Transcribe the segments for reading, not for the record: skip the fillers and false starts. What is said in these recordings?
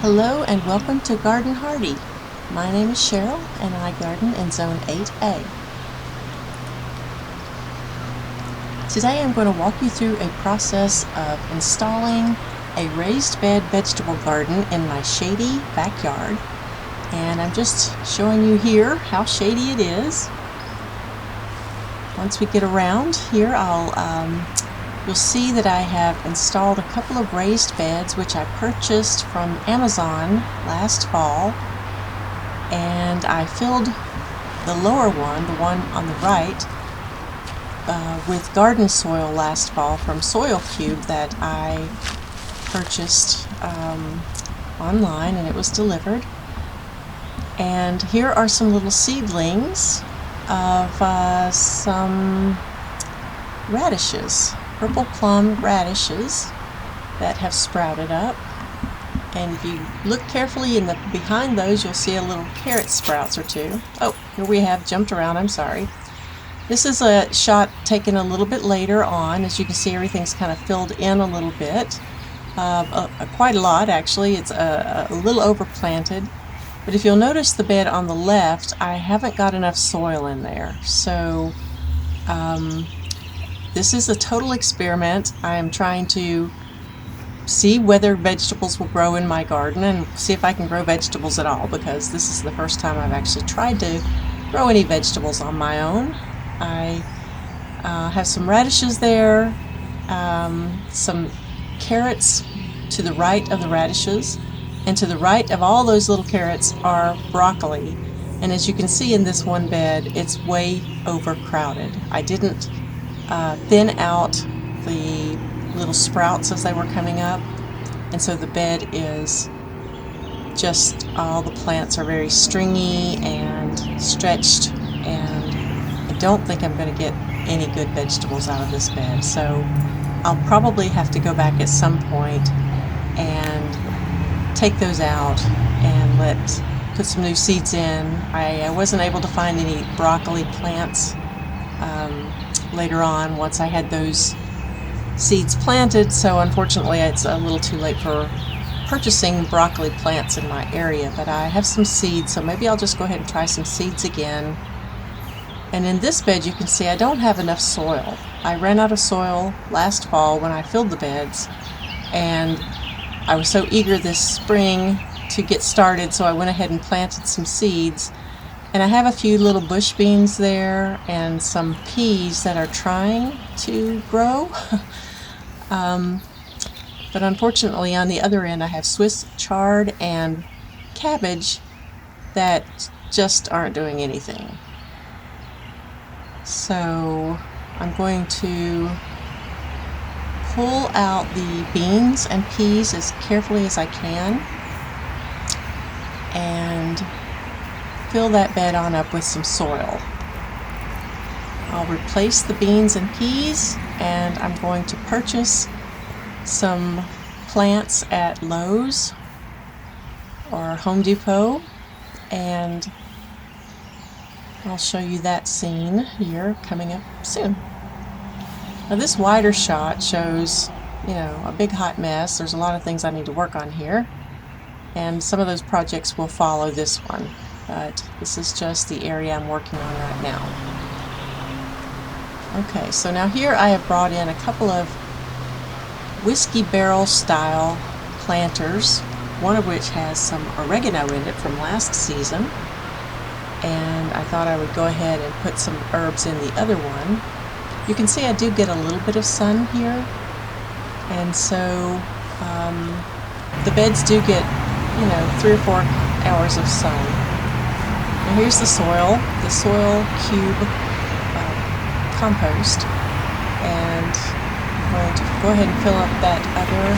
Hello and welcome to Garden Hardy. My name is Cheryl and I garden in Zone 8A. Today I'm going to walk you through a process of installing a raised bed vegetable garden in my shady backyard. And I'm just showing you here how shady it is. Once we get around here, you'll see that I have installed a couple of raised beds which I purchased from Amazon last fall, and I filled the lower one, the one on the right, with garden soil last fall from Soil Cube that I purchased online, and it was delivered. And here are some little seedlings of some radishes, purple plum radishes that have sprouted up. And if you look carefully behind those, you'll see a little carrot sprouts or two. Oh, here we have jumped around, I'm sorry. This is a shot taken a little bit later on. As you can see, everything's kind of filled in a little bit. Quite a lot, actually. It's a little overplanted. But if you'll notice the bed on the left, I haven't got enough soil in there. So this is a total experiment. I am trying to see whether vegetables will grow in my garden and see if I can grow vegetables at all, because this is the first time I've actually tried to grow any vegetables on my own. I have some radishes there, some carrots to the right of the radishes, and to the right of all those little carrots are broccoli. And as you can see in this one bed, it's way overcrowded. I didn't thin out the little sprouts as they were coming up, and so the bed is just, all the plants are very stringy and stretched, and I don't think I'm going to get any good vegetables out of this bed. So I'll probably have to go back at some point and take those out and put some new seeds in. I wasn't able to find any broccoli plants later on once I had those seeds planted, so unfortunately it's a little too late for purchasing broccoli plants in my area, but I have some seeds, so maybe I'll just go ahead and try some seeds again. And in this bed you can see I don't have enough soil. I ran out of soil last fall when I filled the beds, and I was so eager this spring to get started, so I went ahead and planted some seeds. And I have a few little bush beans there and some peas that are trying to grow. But unfortunately on the other end I have Swiss chard and cabbage that just aren't doing anything. So I'm going to pull out the beans and peas as carefully as I can and fill that bed on up with some soil. I'll replace the beans and peas, and I'm going to purchase some plants at Lowe's or Home Depot, and I'll show you that scene here coming up soon. Now this wider shot shows, a big hot mess. There's a lot of things I need to work on here, and some of those projects will follow this one. But this is just the area I'm working on right now. Okay, so now here I have brought in a couple of whiskey barrel style planters, one of which has some oregano in it from last season, and I thought I would go ahead and put some herbs in the other one. You can see I do get a little bit of sun here, and so the beds do get 3 or 4 hours of sun. Now here's the Soil Cube compost, and I'm going to go ahead and fill up that other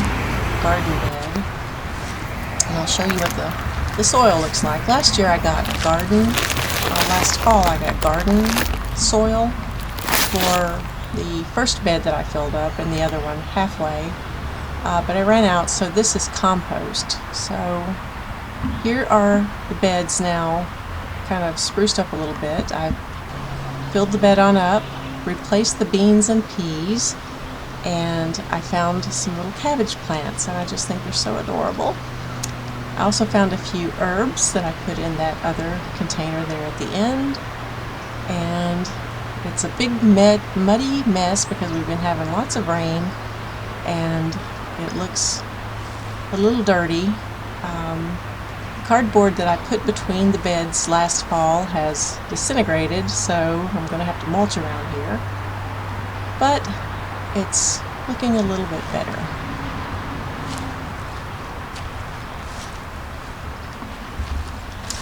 garden bed, and I'll show you what the soil looks like. Last year I got last fall I got garden soil for the first bed that I filled up, and the other one halfway, but I ran out, so this is compost. So here are the beds now, kind of spruced up a little bit. I've filled the bed on up, replaced the beans and peas, and I found some little cabbage plants, and I just think they're so adorable. I also found a few herbs that I put in that other container there at the end, and it's a big muddy mess because we've been having lots of rain and it looks a little dirty. Cardboard that I put between the beds last fall has disintegrated, so I'm going to have to mulch around here, but it's looking a little bit better.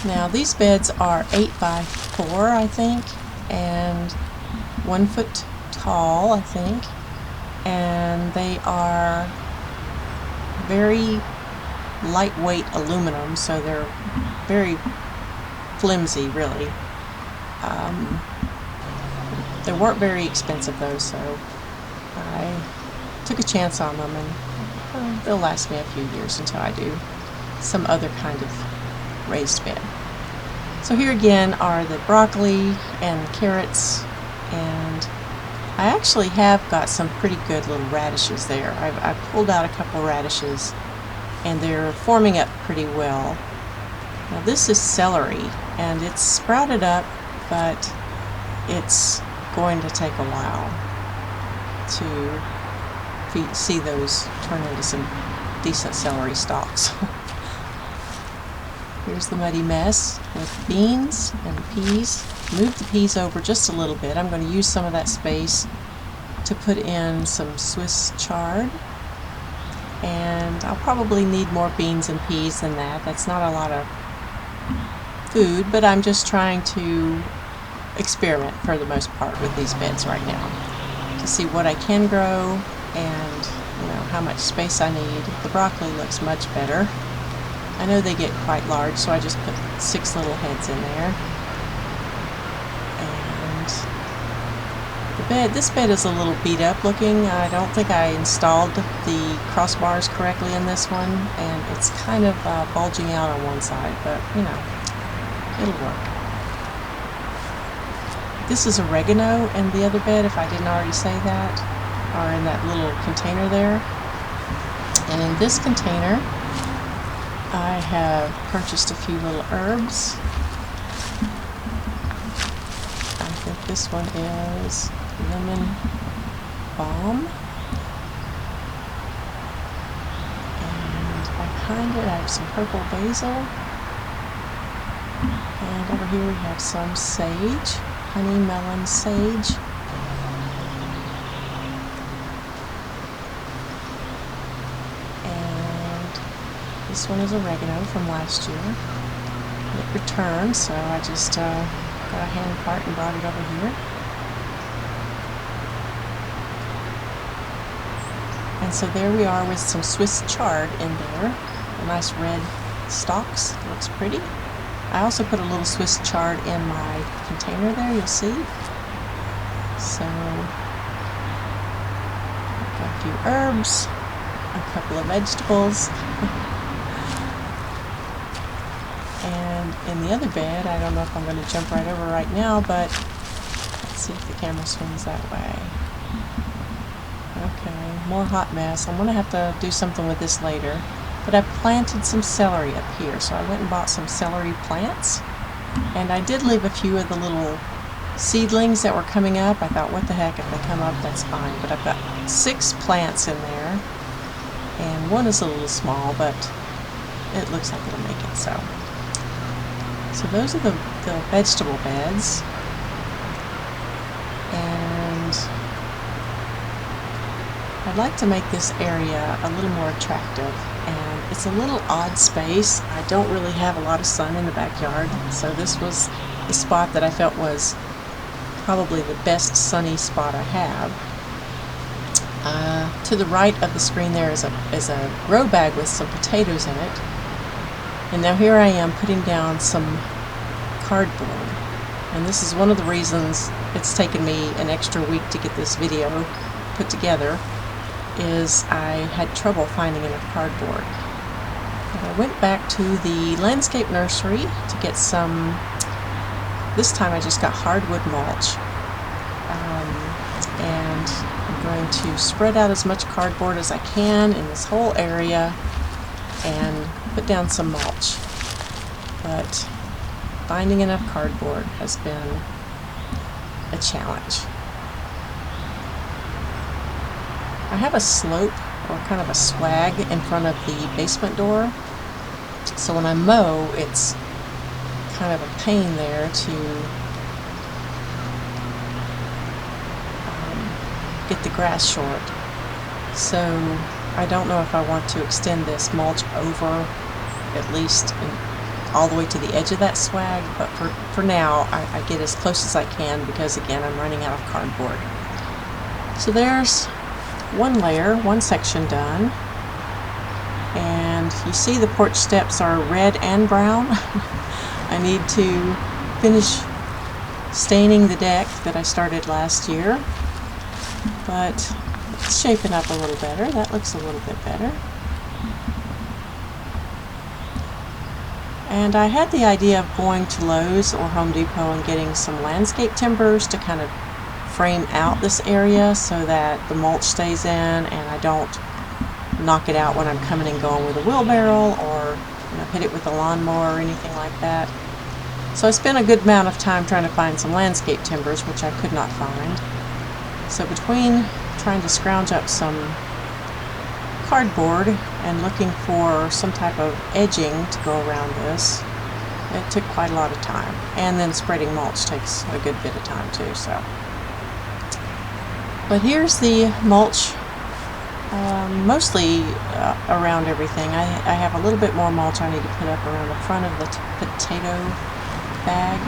Now these beds are 8 by 4, I think, and 1 foot tall, I think, and they are very lightweight aluminum, so they're very flimsy, really. They weren't very expensive though, so I took a chance on them, and they'll last me a few years until I do some other kind of raised bed. So here again are the broccoli and carrots, and I actually have got some pretty good little radishes there. I've pulled out a couple radishes and they're forming up pretty well. Now this is celery, and it's sprouted up, but it's going to take a while to see those turn into some decent celery stalks. Here's the muddy mess with beans and peas. Move the peas over just a little bit. I'm going to use some of that space to put in some Swiss chard. And I'll probably need more beans and peas than that. That's not a lot of food, but I'm just trying to experiment for the most part with these beds right now to see what I can grow and how much space I need. The broccoli looks much better. I know they get quite large, so I just put 6 little heads in there. This bed is a little beat up looking. I don't think I installed the crossbars correctly in this one, and it's kind of bulging out on one side, but it'll work. This is oregano in the other bed, if I didn't already say that, or in that little container there. And in this container I have purchased a few little herbs. I think this one is lemon balm, and behind it I have some purple basil, and over here we have some sage, honey melon sage, and this one is oregano from last year. It returned, so I just got a hand cart and brought it over here. And so there we are with some Swiss chard in there, a nice red stalks, looks pretty. I also put a little Swiss chard in my container there, you'll see. So, I've got a few herbs, a couple of vegetables, and in the other bed, I don't know if I'm going to jump right over right now, but let's see if the camera swings that way. Okay, more hot mess. I'm going to have to do something with this later. But I planted some celery up here, so I went and bought some celery plants. And I did leave a few of the little seedlings that were coming up. I thought, what the heck, if they come up, that's fine. But I've got 6 plants in there. And one is a little small, but it looks like it'll make it. So those are the vegetable beds. And I'd like to make this area a little more attractive, and it's a little odd space. I don't really have a lot of sun in the backyard, so this was the spot that I felt was probably the best sunny spot I have. To the right of the screen there is a grow bag with some potatoes in it, and now here I am putting down some cardboard, and this is one of the reasons it's taken me an extra week to get this video put together. Is I had trouble finding enough cardboard. And I went back to the landscape nursery to get some, this time I just got hardwood mulch, and I'm going to spread out as much cardboard as I can in this whole area and put down some mulch. But finding enough cardboard has been a challenge. I have a slope or kind of a swag in front of the basement door, so when I mow it's kind of a pain there to get the grass short. So I don't know if I want to extend this mulch over at least all the way to the edge of that swag, but for now I get as close as I can because again I'm running out of cardboard. So there's one layer, one section done, and you see the porch steps are red and brown. I need to finish staining the deck that I started last year, but it's shaping up a little better. That looks a little bit better. And I had the idea of going to Lowe's or Home Depot and getting some landscape timbers to kind of frame out this area so that the mulch stays in and I don't knock it out when I'm coming and going with a wheelbarrow or hit it with a lawnmower or anything like that. So I spent a good amount of time trying to find some landscape timbers, which I could not find. So between trying to scrounge up some cardboard and looking for some type of edging to go around this, it took quite a lot of time. And then spreading mulch takes a good bit of time too. So. But here's the mulch, mostly around everything. I have a little bit more mulch I need to put up around the front of the potato bag.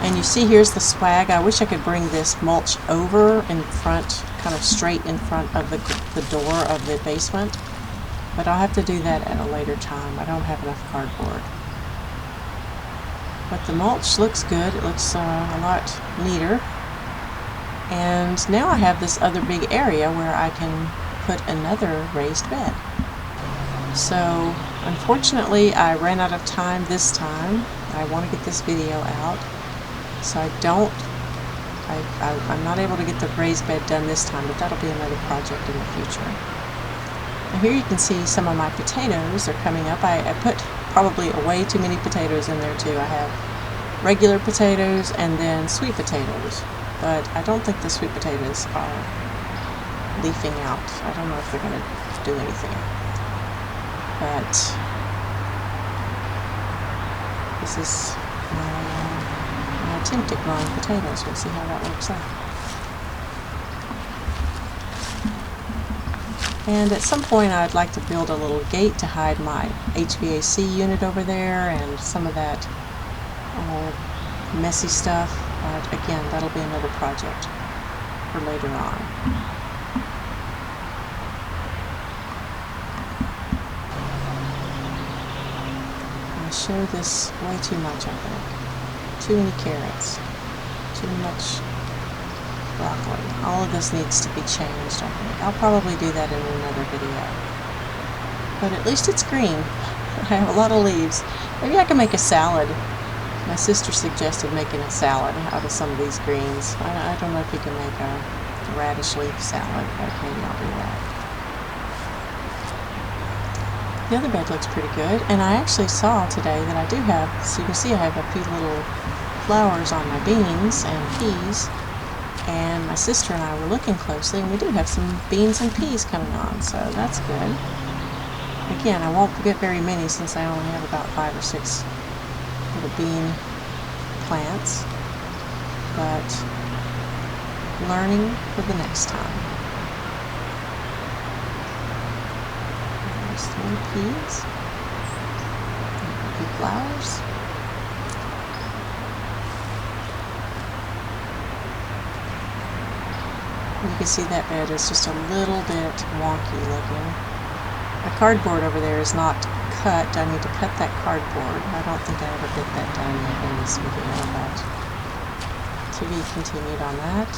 And you see here's the swag. I wish I could bring this mulch over in front, kind of straight in front of the door of the basement. But I'll have to do that at a later time. I don't have enough cardboard. But the mulch looks good. It looks a lot neater. And now I have this other big area where I can put another raised bed. So unfortunately I ran out of time this time. I want to get this video out. So I'm not able to get the raised bed done this time, but that'll be another project in the future. And here you can see some of my potatoes are coming up. I put probably way too many potatoes in there too. I have regular potatoes and then sweet potatoes. But I don't think the sweet potatoes are leafing out. I don't know if they're going to do anything. But this is my attempt at growing potatoes. We'll see how that works out. And at some point I'd like to build a little gate to hide my HVAC unit over there and some of that messy stuff. But again, that'll be another project for later on. I show this way too much, I think. Too many carrots. Too much broccoli. All of this needs to be changed, I think. I'll probably do that in another video. But at least it's green. I have a lot of leaves. Maybe I can make a salad. My sister suggested making a salad out of some of these greens. I don't know if you can make a radish leaf salad, but maybe I'll do that. The other bed looks pretty good, and I actually saw today that I do have, so you can see I have a few little flowers on my beans and peas, and my sister and I were looking closely, and we do have some beans and peas coming on, so that's good. Again, I won't get very many since I only have about 5 or 6 little bean plants, but learning for the next time. There's 3 peas, a few flowers. You can see that bed is just a little bit wonky looking. My cardboard over there is not cut. I need to cut that cardboard. I don't think I ever get that done yet in this video, but to be continued on that.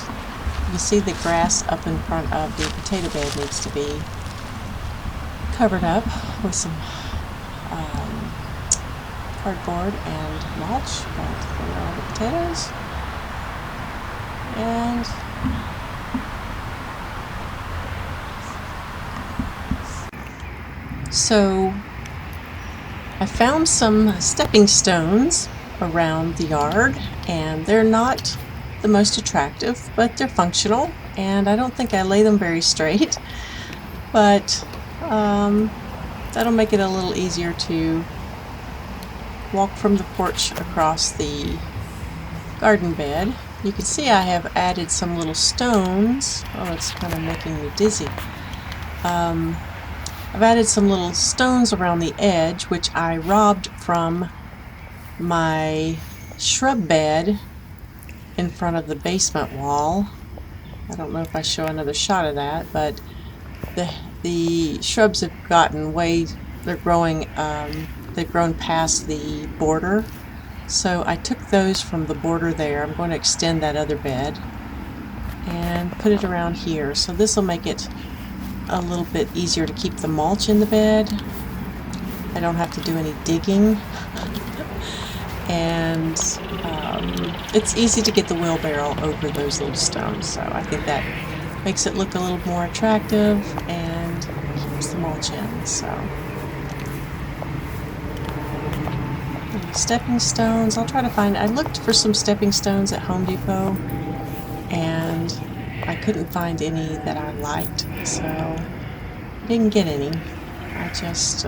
You see the grass up in front of the potato bed needs to be covered up with some cardboard and mulch, but there are the potatoes. And so I found some stepping stones around the yard, and they're not the most attractive, but they're functional, and I don't think I lay them very straight, but that'll make it a little easier to walk from the porch across the garden bed. You can see I have added some little stones. Oh, it's kind of making me dizzy. I've added some little stones around the edge, which I robbed from my shrub bed in front of the basement wall. I don't know if I show another shot of that, but the shrubs have gotten they've grown past the border. So I took those from the border there. I'm going to extend that other bed and put it around here. So this will make it a little bit easier to keep the mulch in the bed. I don't have to do any digging. And it's easy to get the wheelbarrow over those little stones. So I think that makes it look a little more attractive and keeps the mulch in. So stepping stones, I'll try to find. I looked for some stepping stones at Home Depot and I couldn't find any that I liked, so I didn't get any. I just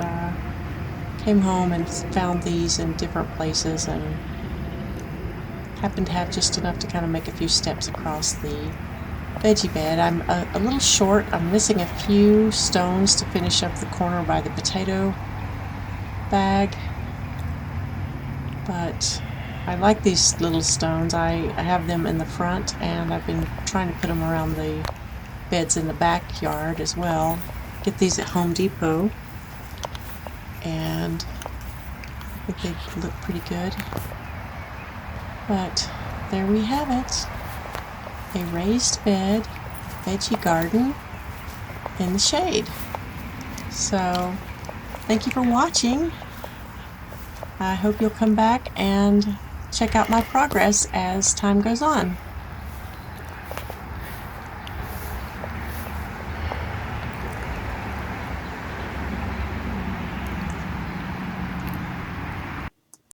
came home and found these in different places and happened to have just enough to kind of make a few steps across the veggie bed. I'm a little short. I'm missing a few stones to finish up the corner by the potato bag. But I like these little stones. I have them in the front, and I've been trying to put them around the beds in the backyard as well. Get these at Home Depot, and I think they look pretty good. But there we have it. A raised bed veggie garden in the shade. So thank you for watching. I hope you'll come back and check out my progress as time goes on.